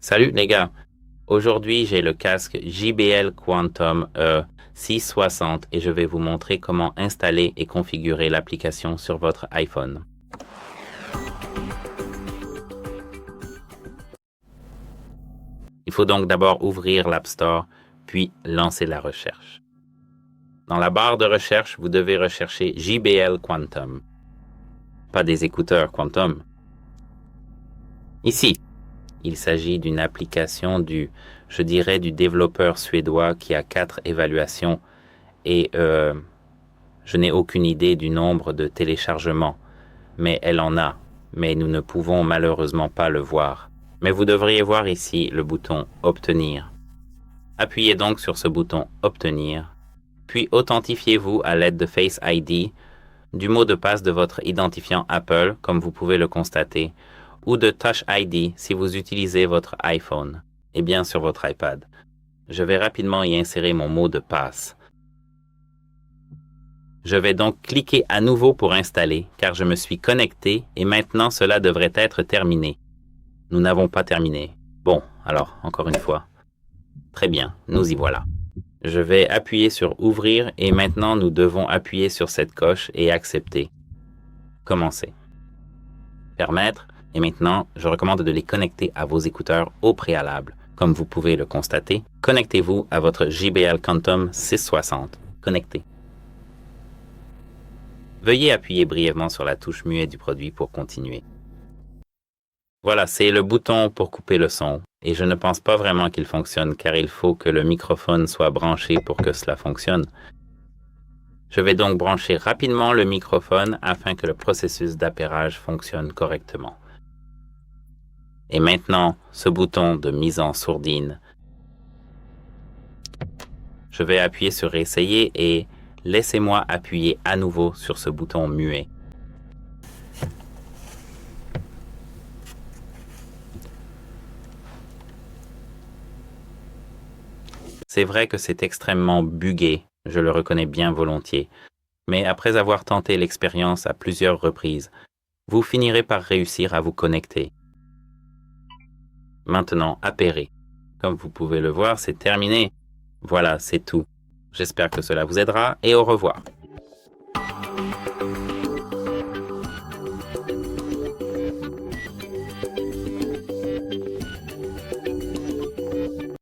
Salut les gars, aujourd'hui j'ai le casque JBL Quantum E660 et je vais vous montrer comment installer et configurer l'application sur votre iPhone. Il faut donc d'abord ouvrir l'App Store, puis lancer la recherche. Dans la barre de recherche, vous devez rechercher JBL Quantum, pas des écouteurs Quantum. Ici, il s'agit d'une application je dirais, du développeur suédois qui a 4 évaluations et je n'ai aucune idée du nombre de téléchargements, mais elle en a, mais nous ne pouvons malheureusement pas le voir. Mais vous devriez voir ici le bouton Obtenir. Appuyez donc sur ce bouton Obtenir, puis authentifiez-vous à l'aide de Face ID, du mot de passe de votre identifiant Apple, comme vous pouvez le constater, ou de Touch ID si vous utilisez votre iPhone, et bien sur votre iPad. Je vais rapidement y insérer mon mot de passe. Je vais donc cliquer à nouveau pour installer, car je me suis connecté et maintenant cela devrait être terminé. Nous n'avons pas terminé. Bon, alors, encore une fois. Très bien, nous y voilà. Je vais appuyer sur Ouvrir et maintenant nous devons appuyer sur cette coche et accepter. Commencer. Permettre. Et maintenant, je recommande de les connecter à vos écouteurs au préalable. Comme vous pouvez le constater, connectez-vous à votre JBL Quantum 660. Connecté. Veuillez appuyer brièvement sur la touche muet du produit pour continuer. Voilà, c'est le bouton pour couper le son. Et je ne pense pas vraiment qu'il fonctionne car il faut que le microphone soit branché pour que cela fonctionne. Je vais donc brancher rapidement le microphone afin que le processus d'appairage fonctionne correctement. Et maintenant, ce bouton de mise en sourdine. Je vais appuyer sur Essayer et laissez-moi appuyer à nouveau sur ce bouton muet. C'est vrai que c'est extrêmement buggé, je le reconnais bien volontiers, mais après avoir tenté l'expérience à plusieurs reprises, vous finirez par réussir à vous connecter. Maintenant, appairez. Comme vous pouvez le voir, c'est terminé. Voilà, c'est tout. J'espère que cela vous aidera et au revoir.